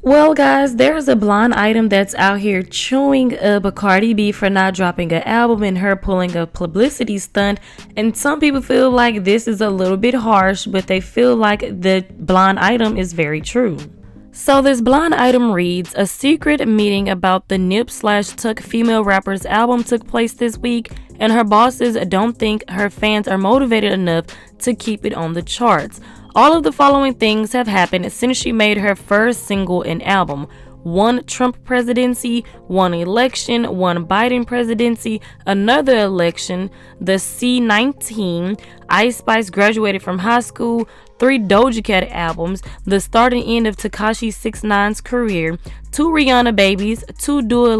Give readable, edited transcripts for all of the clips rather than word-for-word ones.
Well, guys, there's a blind item that's out here chewing up a Cardi B for not dropping an album and her pulling a publicity stunt. And some people feel like this is a little bit harsh, but they feel like the blind item is very true. So this blind item reads, a secret meeting about the Nip/Tuck female rapper's album took place this week, and her bosses don't think her fans are motivated enough to keep it on the charts. All of the following things have happened since she made her first single and album. One Trump presidency, one election, one Biden presidency, another election, the C19, Ice Spice graduated from high school, 3 Doja Cat albums, the start and end of Tekashi 6ix9ine's career, 2 Rihanna babies, 2 Dua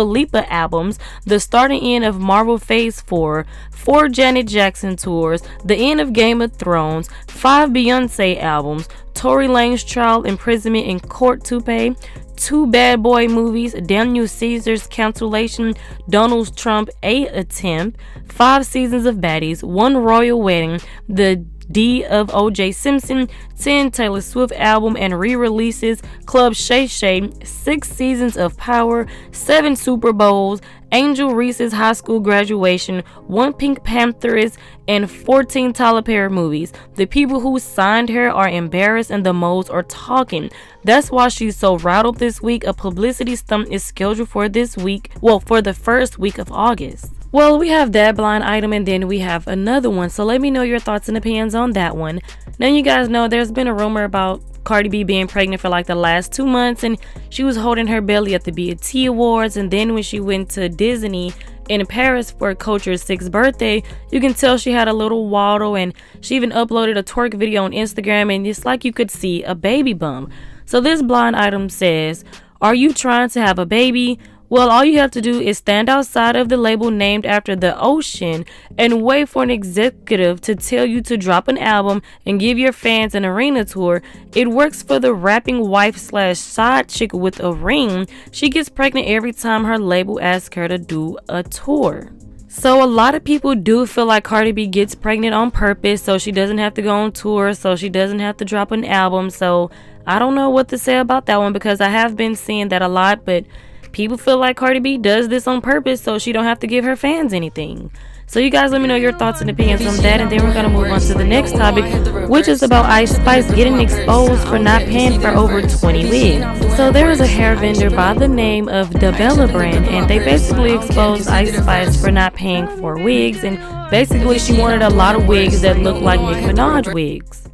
Lipa albums, the start and end of Marvel Phase 4, 4 Janet Jackson tours, the end of Game of Thrones, 5 Beyonce albums, Tory Lanez trial, imprisonment in court to pay, 2 Bad Boy movies, Daniel Caesar's cancellation, Donald Trump a attempt, 5 seasons of Baddies, 1 royal wedding, the D of O.J. Simpson, 10 Taylor Swift album and re-releases, Club Shay Shay, 6 seasons of Power, 7 Super Bowls, Angel Reese's high school graduation, 1 Pink Pantheress, and 14 Tyler Perry movies. The people who signed her are embarrassed and the moles are talking. That's why she's so rattled this week. A publicity stunt is scheduled for this week, for the first week of August. Well, we have that blind item and then we have another one. So let me know your thoughts and opinions on that one. Now you guys know there's been a rumor about Cardi B being pregnant for like the last 2 months, and she was holding her belly at the BET Awards, and then when she went to Disney in Paris for Culture's 6th birthday, you can tell she had a little waddle, and she even uploaded a twerk video on Instagram, and it's like you could see a baby bump. So this blind item says, are you trying to have a baby? Well, all you have to do is stand outside of the label named after the ocean and wait for an executive to tell you to drop an album and give your fans an arena tour. It works for the rapping wife/side chick with a ring. She gets pregnant every time her label asks her to do a tour. So a lot of people do feel like Cardi B gets pregnant on purpose so she doesn't have to go on tour, so she doesn't have to drop an album. So I don't know what to say about that one, because I have been seeing that a lot, but people feel like Cardi B does this on purpose so she don't have to give her fans anything. So you guys let me know your thoughts and opinions on that, and then we're going to move on to the next topic, which is about Ice Spice getting exposed for not paying for over 20 wigs. So there is a hair vendor by the name of the Bella brand, and they basically exposed Ice Spice for not paying for wigs, and basically she wanted a lot of wigs that looked like Nicki Minaj wigs.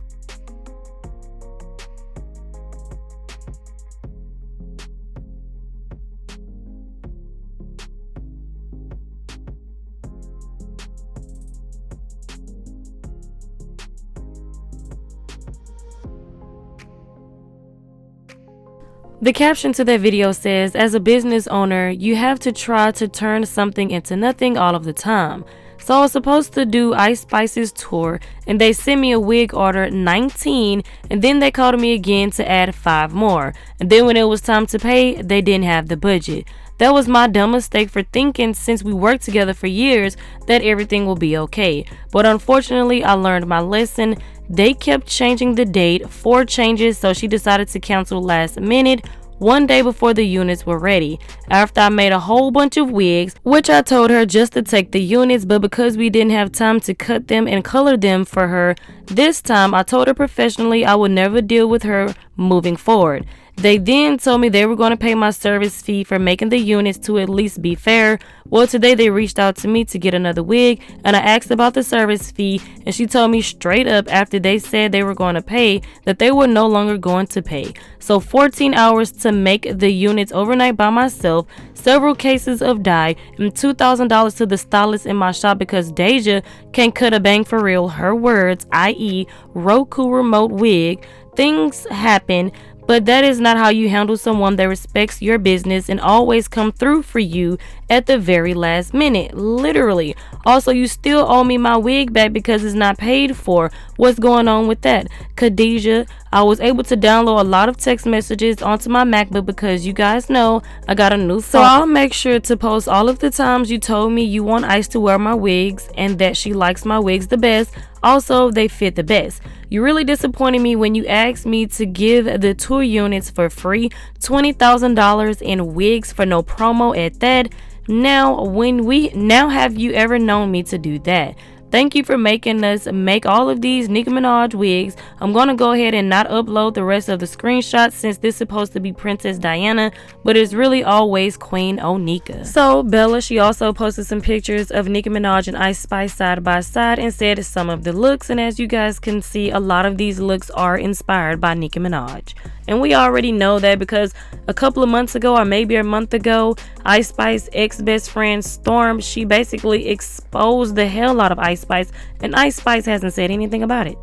The caption to that video says, as a business owner, you have to try to turn something into nothing all of the time. So I was supposed to do Ice Spice's tour, and they sent me a wig order 19, and then they called me again to add 5 more. And then when it was time to pay, they didn't have the budget. That was my dumb mistake for thinking, since we worked together for years, that everything will be okay. But unfortunately, I learned my lesson. They kept changing the date, 4 changes, so she decided to cancel last minute, 1 day before the units were ready. After I made a whole bunch of wigs, which I told her just to take the units, but because we didn't have time to cut them and color them for her this time, I told her professionally I would never deal with her moving forward. They then told me they were going to pay my service fee for making the units to at least be fair. Well, today they reached out to me to get another wig, and I asked about the service fee, and she told me straight up after they said they were going to pay that they were no longer going to pay. So 14 hours to make the units overnight by myself, several cases of dye, and $2,000 to the stylist in my shop because Deja can't cut a bang for real, her words, i.e. Roku remote wig. Things happen, but that is not how you handle someone that respects your business and always come through for you at the very last minute, literally. Also, you still owe me my wig back because it's not paid for. What's going on with that? Khadijah, I was able to download a lot of text messages onto my MacBook because you guys know I got a new phone. So I'll make sure to post all of the times you told me you want Ice to wear my wigs and that she likes my wigs the best. Also, they fit the best. You really disappointed me when you asked me to give the 2 units for free, $20,000 in wigs for no promo at that. Now have you ever known me to do that? Thank you for making us make all of these Nicki Minaj wigs. I'm going to go ahead and not upload the rest of the screenshots since this is supposed to be Princess Diana, but it's really always Queen Onika. So Bella, she also posted some pictures of Nicki Minaj and Ice Spice side by side and said some of the looks, and as you guys can see, a lot of these looks are inspired by Nicki Minaj. And we already know that because a couple of months ago, or maybe a month ago, Ice Spice's ex-best friend Storm, she basically exposed the hell out of Ice Spice, and Ice Spice hasn't said anything about it.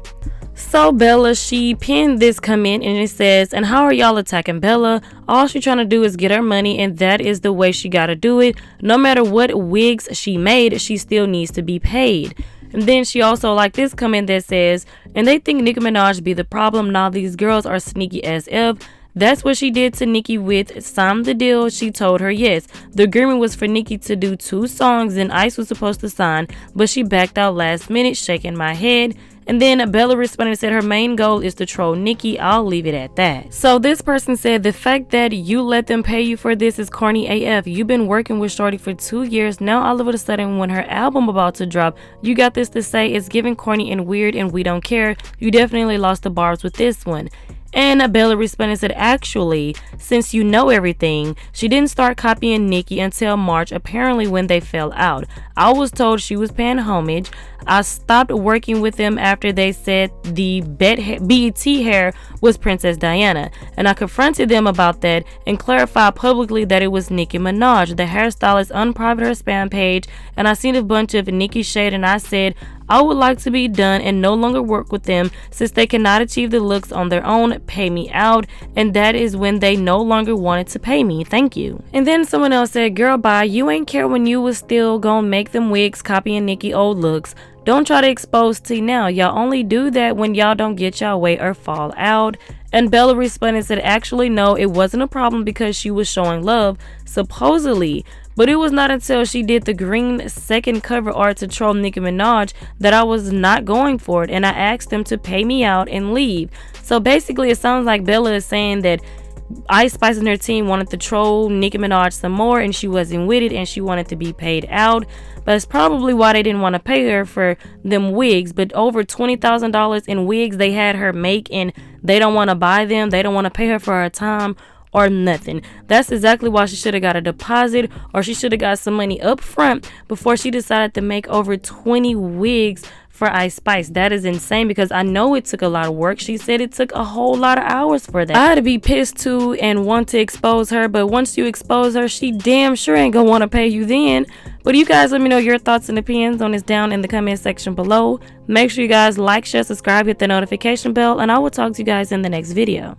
So Bella, she pinned this comment and it says, "And how are y'all attacking Bella? All she trying to do is get her money, and that is the way she gotta do it. No matter what wigs she made, she still needs to be paid." And then she also liked this comment that says, "And they think Nicki Minaj be the problem. Now these girls are sneaky as F. That's what she did to Nicki with Sign the Deal. She told her yes. The agreement was for Nicki to do 2 songs and Ice was supposed to sign, but she backed out last minute, shaking my head." And then Bella responded and said her main goal is to troll Nicki. I'll leave it at that. So this person said, "The fact that you let them pay you for this is corny AF. You've been working with Shorty for 2 years. Now all of a sudden when her album about to drop, you got this to say. It's giving corny and weird and we don't care. You definitely lost the bars with this one." And Bella responded and said, "Actually, since you know everything, she didn't start copying Nicki until March, apparently when they fell out. I was told she was paying homage. I stopped working with them after they said the BET hair was Princess Diana, and I confronted them about that and clarified publicly that it was Nicki Minaj. The hairstylist unprivate her spam page, and I seen a bunch of Nicki shade, and I said I would like to be done and no longer work with them since they cannot achieve the looks on their own. Pay me out." And that is when they no longer wanted to pay me. Thank you. And then someone else said, "Girl, bye. You ain't care when you was still gonna make them wigs copying Nicki old looks. Don't try to expose T now. Y'all only do that when y'all don't get y'all way or fall out." And Bella responded and said, "Actually, no, it wasn't a problem because she was showing love, supposedly. But it was not until she did the green second cover art to troll Nicki Minaj that I was not going for it, and I asked them to pay me out and leave." So basically, it sounds like Bella is saying that Ice Spice and her team wanted to troll Nicki Minaj some more, and she wasn't with it, and she wanted to be paid out. But it's probably why they didn't want to pay her for them wigs. But over $20,000 in wigs they had her make, and they don't want to buy them. They don't want to pay her for her time or nothing. That's exactly why she should have got a deposit, or she should have got some money up front before she decided to make over 20 wigs for Ice Spice. That is insane because I know it took a lot of work. She said it took a whole lot of hours for that. I had to be pissed too and want to expose her, but once you expose her, she damn sure ain't gonna want to pay you then. But you guys let me know your thoughts and opinions on this down in the comment section below. Make sure you guys like, share, subscribe, hit the notification bell, and I will talk to you guys in the next video.